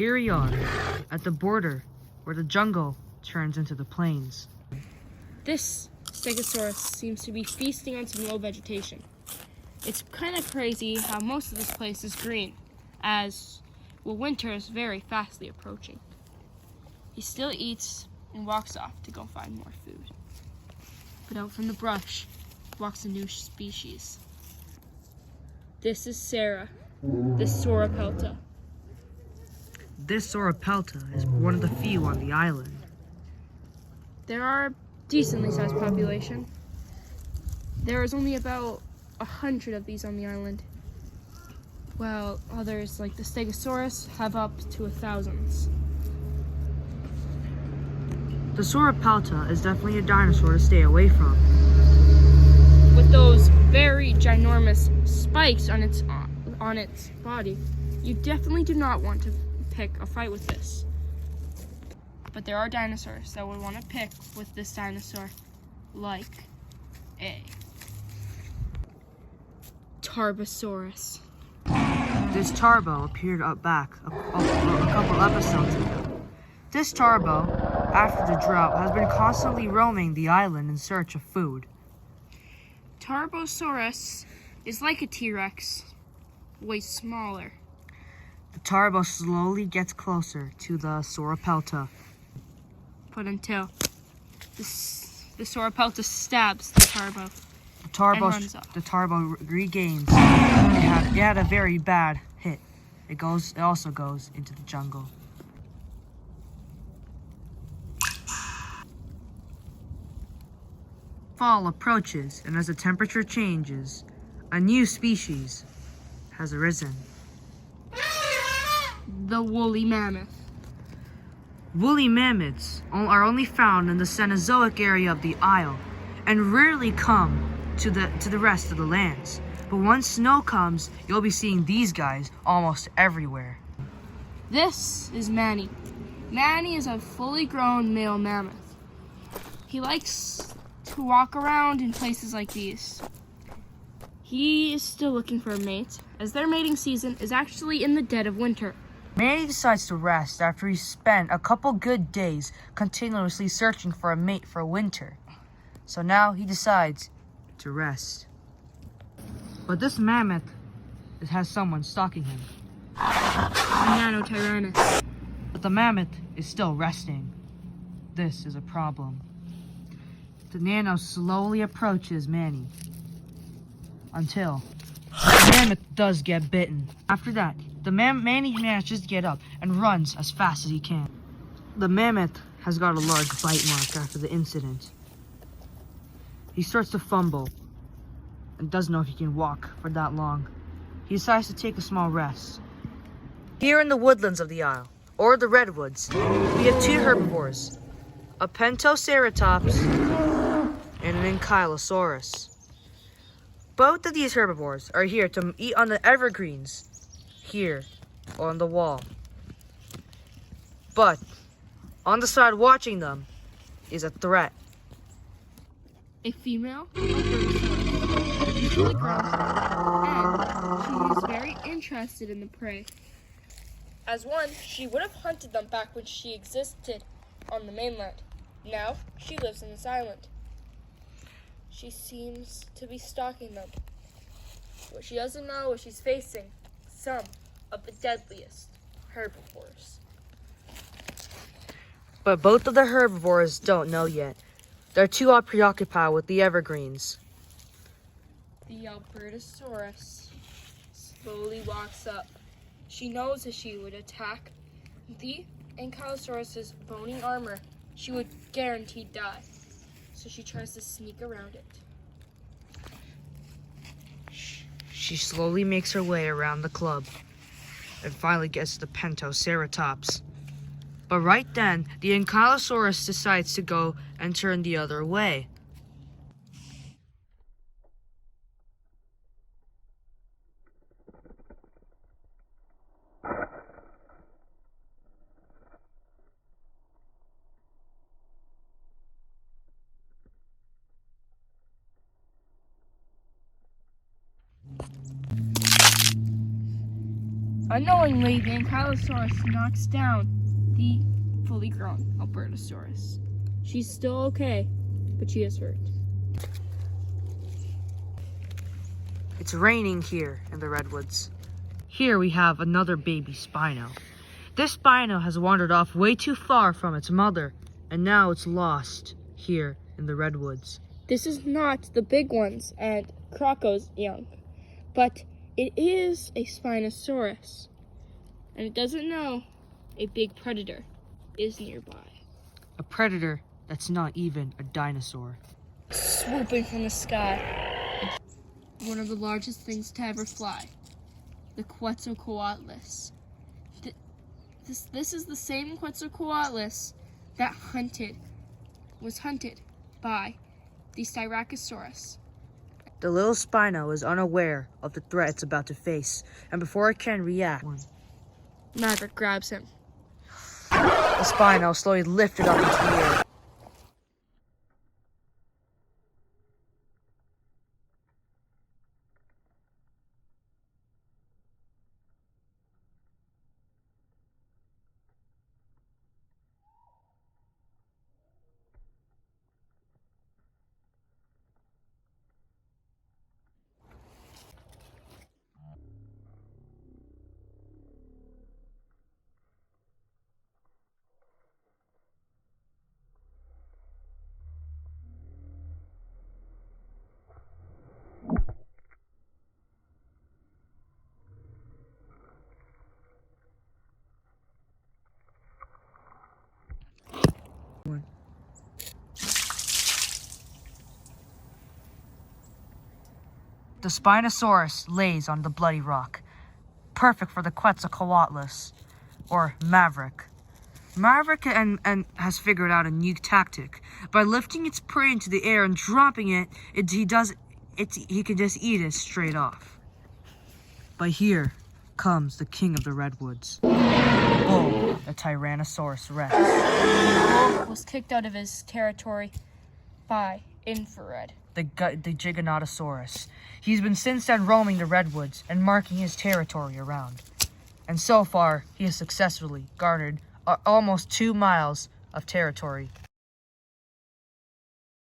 Here we are, at the border, where the jungle turns into the plains. This Stegosaurus seems to be feasting on some low vegetation. It's kind of crazy how most of this place is green, as well, winter is very fastly approaching. He still eats and walks off to go find more food. But out from the brush walks a new species. This is Sarah, the Sorapelta. This Sorapelta is one of the few on the island. There are a decently sized population. There is only about 100 of these on the island, while others like the Stegosaurus have up to 1,000. The Sorapelta is definitely a dinosaur to stay away from. With those very ginormous spikes on its body, you definitely do not want to pick a fight with this. But there are dinosaurs that would want to pick with this dinosaur, like a Tarbosaurus. This Tarbo appeared up back a couple episodes ago. This Tarbo, after the drought, has been constantly roaming the island in search of food. Tarbosaurus is like a T-Rex, way smaller. The Tarbo slowly gets closer to the Sorapelta. But until the Sorapelta stabs the Tarbo. The Tarbo regains. It had a very bad hit. It also goes into the jungle. Fall approaches, and as the temperature changes, a new species has arisen. The woolly mammoth. Woolly mammoths are only found in the Cenozoic area of the Isle and rarely come to the rest of the lands. But once snow comes, you'll be seeing these guys almost everywhere. This is Manny. Manny is a fully grown male mammoth. He likes to walk around in places like these. He is still looking for a mate, as their mating season is actually in the dead of winter. Manny decides to rest after he spent a couple good days continuously searching for a mate for winter. So now he decides to rest. But this mammoth has someone stalking him. A Nanotyrannus. But the mammoth is still resting. This is a problem. The nano slowly approaches Manny until the mammoth does get bitten. After that, Manny manages to get up and runs as fast as he can. The mammoth has got a large bite mark after the incident. He starts to fumble and doesn't know if he can walk for that long. He decides to take a small rest. Here in the woodlands of the Isle, or the Redwoods, we have two herbivores, a Pentoceratops and an Ankylosaurus. Both of these herbivores are here to eat on the evergreens here on the wall. But on the side watching them is a threat. A female Albertosaurus, usually grown, and she is very interested in the prey. As one, she would have hunted them back when she existed on the mainland. Now, she lives in this island. She seems to be stalking them. What she doesn't know is she's facing some of the deadliest herbivores. But both of the herbivores don't know yet. They're too preoccupied with the evergreens. The Albertosaurus slowly walks up. She knows that she would attack the Ankylosaurus's bony armor, she would guaranteed die. So she tries to sneak around it. She slowly makes her way around the club and finally gets to the Pentoceratops. But right then, the Ankylosaurus decides to go and turn the other way. Unknowingly, the Ankylosaurus knocks down the fully grown Albertosaurus. She's still okay, but she is hurt. It's raining here in the Redwoods. Here we have another baby Spino. This Spino has wandered off way too far from its mother, and now it's lost here in the Redwoods. This is not the big ones and Croco's young, but it is a Spinosaurus, and it doesn't know a big predator is nearby. A predator that's not even a dinosaur. Swooping from the sky. One of the largest things to ever fly. The Quetzalcoatlus. This is the same Quetzalcoatlus that was hunted by the Styracosaurus. The little Spino is unaware of the threat it's about to face, and before it can react, Maverick grabs him. the Spino slowly lifted up into the air. The Spinosaurus lays on the bloody rock, perfect for the Quetzalcoatlus, or Maverick. Maverick has figured out a new tactic. By lifting its prey into the air and dropping it, he can just eat it straight off. But here comes the king of the Redwoods, Bull, the Tyrannosaurus Rex. Bull was kicked out of his territory by Infrared, The Giganotosaurus. He's been since then roaming the Redwoods and marking his territory around. And so far, he has successfully garnered almost 2 miles of territory